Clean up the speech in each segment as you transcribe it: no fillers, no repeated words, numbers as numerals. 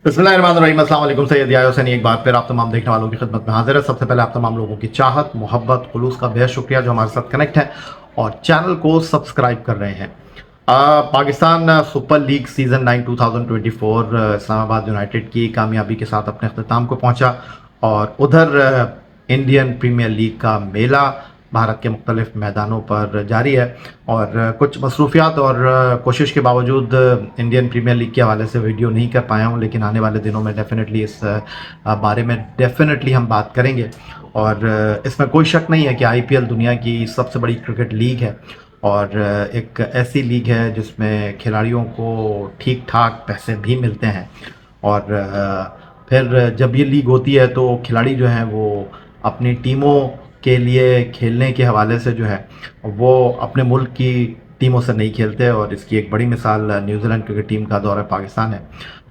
बिस्मिल्लाहिर्रहमानिर्रहीम, अस्सलाम वालेकुम। सैयद यायो सैनी एक बार फिर आप तमाम देखने वालों की खिदमत में हाजिर है। सबसे पहले आप तमाम लोगों की चाहत, मोहब्बत, खुलूस का बेहद शुक्रिया जो हमारे साथ कनेक्ट है और चैनल को सब्सक्राइब कर रहे हैं। Pakistan super league season 9 2024 Islamabad United की कामयाबी के साथ अपने अख्ताम को पहुंचा और उधर इंडियन प्रीमियर लीग का मेला भारत के मुख्तलिफ मैदानों पर जारी है और कुछ मसरूफियात और कोशिश के बावजूद इंडियन प्रीमियर लीग के हवाले से वीडियो नहीं कर पाया हूँ, लेकिन आने वाले दिनों में डेफिनेटली इस बारे में डेफिनेटली हम बात करेंगे। और इसमें कोई शक नहीं है कि आईपीएल दुनिया की सबसे बड़ी क्रिकेट लीग है और एक ऐसी लीग है जिसमें खिलाड़ियों को ठीक ठाक पैसे भी मिलते हैं और फिर जब ये लीग होती है तो खिलाड़ी जो हैं वो अपनी टीमों के लिए खेलने के हवाले से जो है वो अपने मुल्क की टीमों से नहीं खेलते और इसकी एक बड़ी मिसाल न्यूजीलैंड क्रिकेट टीम का दौरा पाकिस्तान है।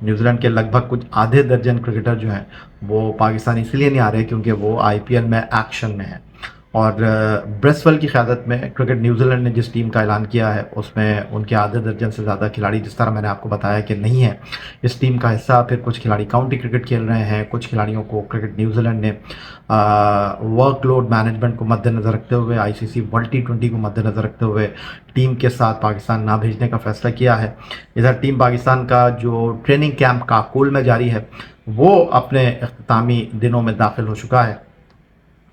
न्यूजीलैंड के लगभग कुछ आधे दर्जन क्रिकेटर जो हैं वो पाकिस्तान इसलिए नहीं आ रहे क्योंकि वो आईपीएल में एक्शन में है। और ब्रेसवेल की क़यादत में क्रिकेट न्यूजीलैंड ने जिस टीम का ऐलान किया है उसमें उनके आधे दर्जन से ज़्यादा खिलाड़ी, जिस तरह मैंने आपको बताया कि नहीं है इस टीम का हिस्सा। फिर कुछ खिलाड़ी काउंटी क्रिकेट खेल रहे हैं, कुछ खिलाड़ियों को क्रिकेट न्यूजीलैंड ने वर्कलोड मैनेजमेंट को मद्देनज़र रखते हुए, आईसीसी वर्ल्ड T20 को मद्देनज़र रखते हुए टीम के साथ पाकिस्तान ना भेजने का फ़ैसला किया है। इधर टीम पाकिस्तान का जो ट्रेनिंग कैंप काकुल में जारी है वो अपने इख्तितामी दिनों में दाखिल हो चुका है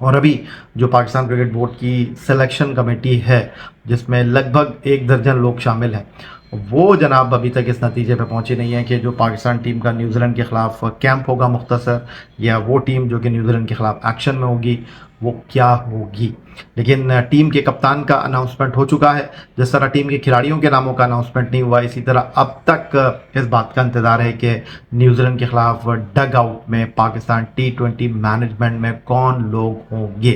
और अभी जो पाकिस्तान क्रिकेट बोर्ड की सिलेक्शन कमेटी है जिसमें लगभग एक दर्जन लोग शामिल हैं, वो जनाब अभी तक इस नतीजे पर पहुंची नहीं है कि जो पाकिस्तान टीम का न्यूजीलैंड के ख़िलाफ़ कैंप होगा मुख्तसर, या वो टीम जो कि न्यूजीलैंड के ख़िलाफ़ एक्शन में होगी वो क्या होगी। लेकिन टीम के कप्तान का अनाउंसमेंट हो चुका है। जिस तरह टीम के खिलाड़ियों के नामों का अनाउंसमेंट नहीं हुआ, इसी तरह अब तक इस बात का इंतज़ार है कि न्यूजीलैंड के ख़िलाफ़ डग आउट में पाकिस्तान T20 मैनेजमेंट में कौन लोग होंगे।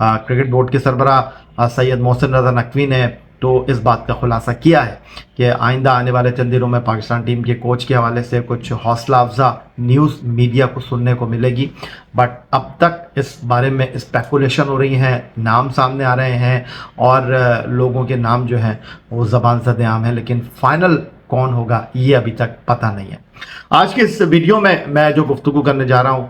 क्रिकेट बोर्ड के सरबराह सैयद मोहसिन रज़ा नकवी ने तो इस बात का खुलासा किया है कि आइंदा आने वाले चंद दिनों में पाकिस्तान टीम के कोच के हवाले से कुछ हौसला अफजा न्यूज़ मीडिया को सुनने को मिलेगी। बट अब तक इस बारे में स्पेकुलेशन हो रही हैं, नाम सामने आ रहे हैं और लोगों के नाम जो हैं वो ज़बान ज़द-ए-आम हैं, लेकिन फाइनल कौन होगा ये अभी तक पता नहीं है। आज के इस वीडियो में मैं जो गुफ्तगू करने जा रहा हूँ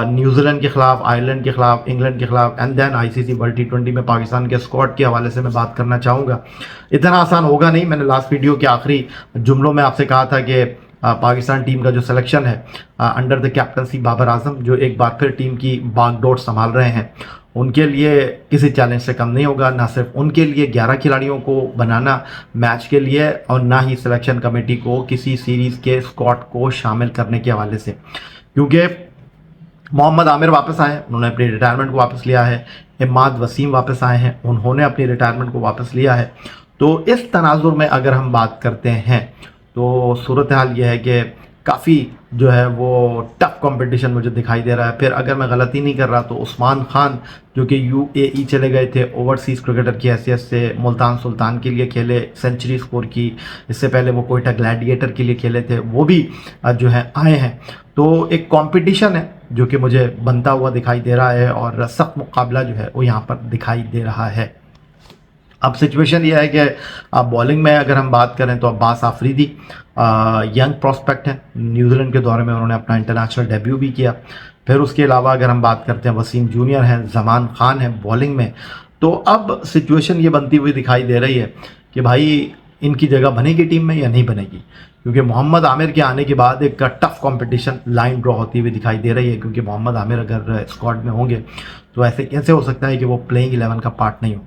न्यूजीलैंड के ख़िलाफ़, आयरलैंड के ख़िलाफ़, इंग्लैंड के ख़िलाफ़ and then ICC world T20 में पाकिस्तान के स्क्वाड के हवाले से मैं बात करना चाहूँगा। इतना आसान होगा नहीं। मैंने लास्ट वीडियो के आखिरी जुमलों में आपसे कहा था कि पाकिस्तान टीम का जो सिलेक्शन है under the captaincy Babar Azam, जो एक बार फिर टीम की बागडोर संभाल रहे हैं, उनके लिए किसी चैलेंज से कम नहीं होगा। ना सिर्फ उनके लिए 11 खिलाड़ियों को बनाना मैच के लिए और ना ही सिलेक्शन कमेटी को किसी सीरीज़ के स्क्वाड को शामिल करने के हवाले से, क्योंकि मोहम्मद आमिर वापस आए हैं, उन्होंने अपनी रिटायरमेंट को वापस लिया है। इमाद वसीम वापस आए हैं, उन्होंने अपनी रिटायरमेंट को वापस लिया है। तो इस तनाजुर में अगर हम बात करते हैं तो सूरत हाल ये है कि काफ़ी जो है वो टफ कंपटीशन मुझे दिखाई दे रहा है। फिर अगर मैं गलती नहीं कर रहा तो उस्मान खान जो कि UAE चले गए थे ओवरसीज़ क्रिकेटर की हैसियत से, मुल्तान सुल्तान के लिए खेले, सेंचुरी स्कोर की, इससे पहले वो कोयटा ग्लैडिएटर के लिए खेले थे, वो भी जो है आए हैं। तो एक कंपटीशन है जो कि मुझे बनता हुआ दिखाई दे रहा है और सख्त मुकाबला जो है वो यहाँ पर दिखाई दे रहा है। अब सिचुएशन ये है कि बॉलिंग में अगर हम बात करें तो अब्बास आफरीदी यंग प्रॉस्पेक्ट हैं, न्यूजीलैंड के दौरे में उन्होंने अपना इंटरनेशनल डेब्यू भी किया। फिर उसके अलावा अगर हम बात करते हैं वसीम जूनियर हैं, जमान खान हैं बॉलिंग में। तो अब सिचुएशन ये बनती हुई दिखाई दे रही है कि भाई इनकी जगह बनेगी टीम में या नहीं बनेगी, क्योंकि मोहम्मद आमिर के आने के बाद एक टफ कंपटीशन लाइन ड्रॉ होती हुई दिखाई दे रही है। क्योंकि मोहम्मद आमिर अगर स्क्वाड में होंगे तो ऐसे कैसे हो सकता है कि वो प्लेइंग 11 का पार्ट नहीं हो।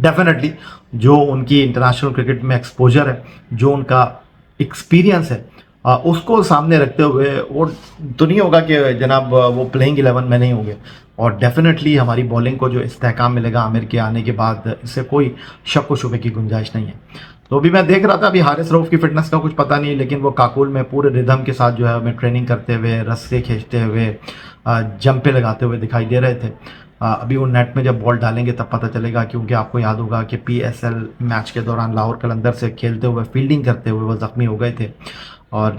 डेफिनेटली जो उनकी इंटरनेशनल क्रिकेट में एक्सपोजर है, जो उनका एक्सपीरियंस है, उसको सामने रखते हुए वो तो नहीं होगा कि जनाब वो प्लेइंग 11 में नहीं होंगे। और डेफिनेटली हमारी बॉलिंग को जो इस्तेहकाम मिलेगा आमिर के आने के बाद, इससे कोई शक व शुबे की गुंजाइश नहीं है। तो अभी मैं देख रहा था, अभी हारिस रऊफ की फिटनेस का कुछ पता नहीं, लेकिन वो काकुल में पूरे रिदम के साथ जो है हमें ट्रेनिंग करते हुए, रस्से खींचते हुए, जंपे लगाते हुए दिखाई दे रहे थे। अभी वो नेट में जब बॉल डालेंगे तब पता चलेगा, क्योंकि आपको याद होगा कि PSL मैच के दौरान लाहौर कलंदर से खेलते हुए, फील्डिंग करते हुए वो ज़ख्मी हो गए थे और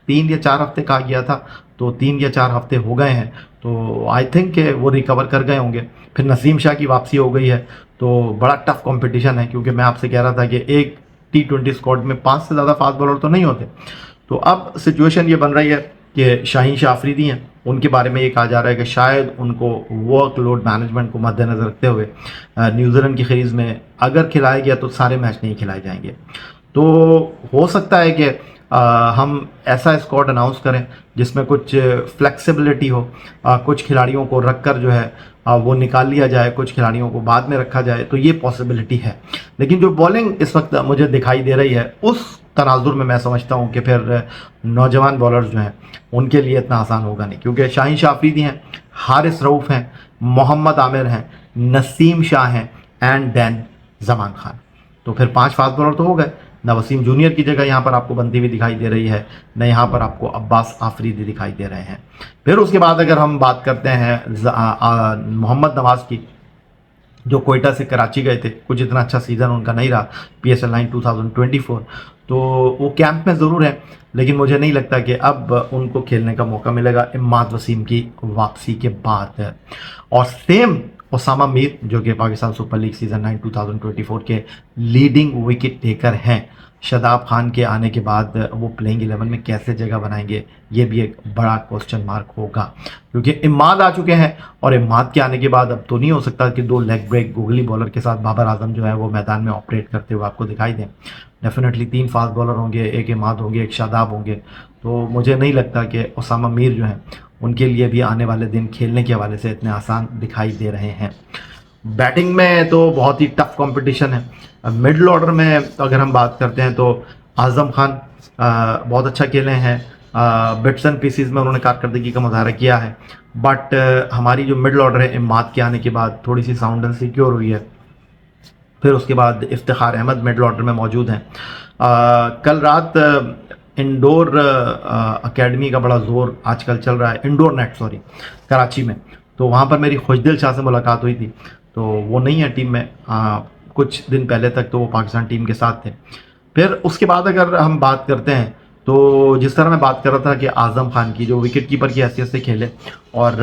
3 या 4 हफ्ते कहा गया था, तो 3 या 4 हफ्ते हो गए हैं। तो आई थिंक वो रिकवर कर गए होंगे। फिर नसीम शाह की वापसी हो गई है, तो बड़ा टफ कंपटीशन है। क्योंकि मैं आपसे कह रहा था कि एक T20 स्क्वाड में 5 से ज़्यादा फास्ट बॉलर तो नहीं होते, तो अब सिचुएशन ये बन रही है कि शाहीन शाह अफरीदी हैं, उनके बारे में ये कहा जा रहा है कि शायद उनको वर्कलोड मैनेजमेंट को मद्देनज़र रखते हुए न्यूजीलैंड की सीरीज़ में अगर खिलाया गया तो सारे मैच नहीं खिलाए जाएंगे। तो हो सकता है कि हम ऐसा स्क्वाड अनाउंस करें जिसमें कुछ फ्लेक्सिबिलिटी हो, कुछ खिलाड़ियों को रखकर जो है वो निकाल लिया जाए, कुछ खिलाड़ियों को बाद में रखा जाए, तो ये पॉसिबिलिटी है। लेकिन जो बॉलिंग इस वक्त मुझे दिखाई दे रही है उस तनाजुर में मैं समझता हूँ कि फिर नौजवान बॉलर्स जो हैं उनके लिए इतना आसान होगा नहीं, क्योंकि शाहीन शाह अफरीदी हैं, हारिस रऊफ़ हैं, मोहम्मद आमिर हैं, नसीम शाह हैं एंड देन जमान खान। तो फिर 5 फास्ट बॉलर तो हो गए। न वसीम जूनियर की जगह यहाँ पर आपको बनती हुई दिखाई दे रही है, न यहाँ पर आपको अब्बास आफरीदी दिखाई दे रहे हैं। फिर उसके बाद अगर हम बात करते हैं मोहम्मद नवाज की, जो कोयटा से कराची गए थे, कुछ इतना अच्छा सीज़न उनका नहीं रहा PSL 9 2024, तो वो कैंप में ज़रूर है, लेकिन मुझे नहीं लगता कि अब उनको खेलने का मौका मिलेगा इमाद वसीम की वापसी के बाद। और सेम ओसामा मीर जो कि पाकिस्तान सुपर लीग सीज़न 9 2024 के लीडिंग विकेट टेकर हैं, शादाब खान के आने के बाद वो प्लेइंग 11 में कैसे जगह बनाएंगे, ये भी एक बड़ा क्वेश्चन मार्क होगा, क्योंकि इमाद आ चुके हैं और इमाद के आने के बाद अब तो नहीं हो सकता कि 2 लेग ब्रेक गूगली बॉलर के साथ बाबर आजम जो है वो मैदान में ऑपरेट करते हुए आपको दिखाई दें। डेफिनेटली 3 फास्ट बॉलर होंगे, एक इमाद होंगे, एक शादाब होंगे। तो मुझे नहीं लगता कि ओसामा मीर जो हैं उनके लिए भी आने वाले दिन खेलने के हवाले से इतने आसान दिखाई दे रहे हैं। बैटिंग में तो बहुत ही टफ कंपटीशन है। मिडल ऑर्डर में अगर हम बात करते हैं तो आज़म खान बहुत अच्छा खेले हैं, बिट्स एंड पीसीज में उन्होंने कारकर्दगी का मुजाहरा किया है, बट हमारी जो मिडल ऑर्डर है इमाद के आने के बाद थोड़ी सी साउंड एंड सिक्योर हुई है। फिर उसके बाद इफ्तिखार अहमद मिडल ऑर्डर में मौजूद हैं। कल रात इंडोर अकेडमी का बड़ा ज़ोर आजकल चल रहा है, इंडोर नेट सॉरी, कराची में। तो वहाँ पर मेरी खुशदिल शाह से मुलाकात हुई थी, तो वो नहीं है टीम में, कुछ दिन पहले तक तो वो पाकिस्तान टीम के साथ थे। फिर उसके बाद अगर हम बात करते हैं तो जिस तरह मैं बात कर रहा था कि आज़म खान की जो विकेट कीपर की हैसियत से खेले और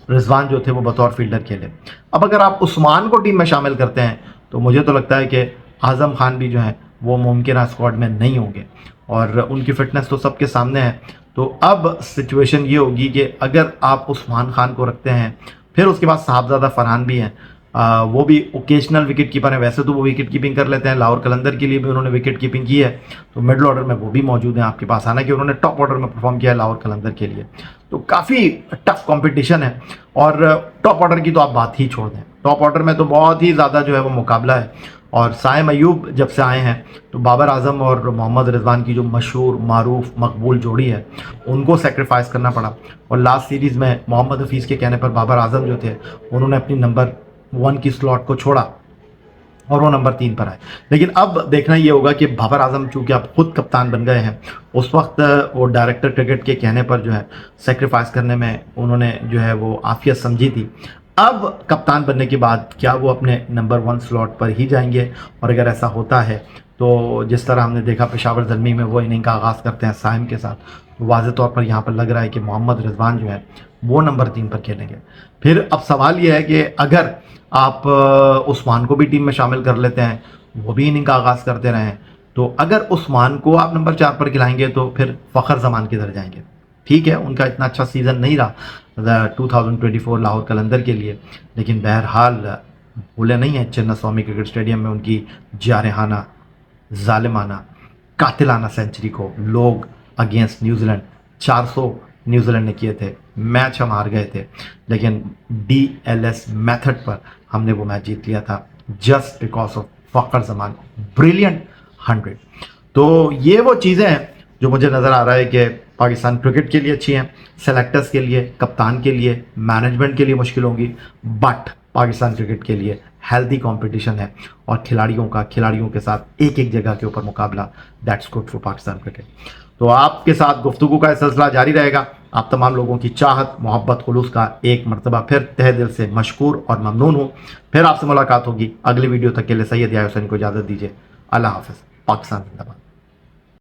रिजवान जो थे वो बतौर फील्डर खेले, अब अगर आप उस्मान को टीम में शामिल करते हैं तो मुझे तो लगता है कि आज़म खान भी जो है वो मुमकिन स्क्वाड में नहीं होंगे, और उनकी फ़िटनेस तो सबके सामने है। तो अब सिचुएशन ये होगी कि अगर आप उस्मान खान को रखते हैं, फिर उसके बाद साहबजादा फरहान भी हैं, वो भी ओकेजनल विकेट कीपर हैं, वैसे तो वो विकेट कीपिंग कर लेते हैं, लाहौर कलंदर के लिए भी उन्होंने विकेट कीपिंग की है, तो मिडल ऑर्डर में वो भी मौजूद हैं आपके पास, हालांकि उन्होंने टॉप ऑर्डर में परफॉर्म किया है लाहौर कलंदर के लिए। तो काफ़ी टफ कंपटीशन है, और टॉप ऑर्डर की तो आप बात ही छोड़ दें, टॉप ऑर्डर में तो बहुत ही ज़्यादा जो है वो मुकाबला है। और साइम अयूब जब से आए हैं तो बाबर आजम और मोहम्मद रिजवान की जो मशहूर मारूफ मकबूल जोड़ी है उनको सेक्रीफाइस करना पड़ा, और लास्ट सीरीज़ में मोहम्मद हफीज़ के कहने पर बाबर आजम जो थे उन्होंने अपनी नंबर 1 की स्लॉट को छोड़ा और वो नंबर 3 पर आए। लेकिन अब देखना ये होगा कि बाबर आजम चूँकि अब खुद कप्तान बन गए हैं, उस वक्त वो डायरेक्टर क्रिकेट के कहने पर जो है सेक्रीफाइस करने में उन्होंने जो है वो आफियत समझी थी। अब कप्तान बनने के बाद क्या वो अपने नंबर 1 स्लॉट पर ही जाएंगे, और अगर ऐसा होता है तो जिस तरह हमने देखा पेशावर ज़ल्मी में वो इनिंग का आगाज़ करते हैं साइम के साथ, तो वाज़े तौर पर यहाँ पर लग रहा है कि मोहम्मद रिजवान जो है वो नंबर 3 पर खेलेंगे। फिर अब सवाल ये है कि अगर आप उस्मान को भी टीम में शामिल कर लेते हैं, वो भी इनिंग का आगाज़ करते रहें, तो अगर उस्मान को आप नंबर 4 पर खिलाएंगे तो फिर फ़खर जमान किधर जाएंगे। ठीक है, उनका इतना अच्छा सीज़न नहीं रहा 2024 लाहौर कलंदर के लिए, लेकिन बहरहाल भूले नहीं है चिन्ना स्वामी क्रिकेट स्टेडियम में उनकी जारहाना, जालिमाना, कातिलाना सेंचुरी को लोग अगेंस्ट न्यूजीलैंड 400 न्यूजीलैंड ने किए थे। मैच हम हार गए थे, लेकिन DLS मेथड पर हमने वो मैच जीत लिया था, just because of Fakhar Zaman brilliant 100। तो ये वो चीज़ें हैं जो मुझे नज़र आ रहा है कि पाकिस्तान क्रिकेट के लिए अच्छी हैं, सेलेक्टर्स के लिए, कप्तान के लिए, मैनेजमेंट के लिए मुश्किल होंगी, बट पाकिस्तान क्रिकेट के लिए हेल्दी कंपटीशन है, और खिलाड़ियों के साथ एक एक जगह के ऊपर मुकाबला, that's good for Pakistan cricket. तो आपके साथ गुफ्तगू का सिलसिला जारी रहेगा। आप तमाम लोगों की चाहत, मोहब्बत, खुलूस का एक मरतबा फिर तहे दिल से मशकूर और ममनून हूँ। फिर आपसे मुलाकात होगी अगली वीडियो तक के लिए सैयद याहिया हुसैन को इजाज़त दीजिए। अल्लाह हाफ़िज़। पाकिस्तान जिंदाबाद।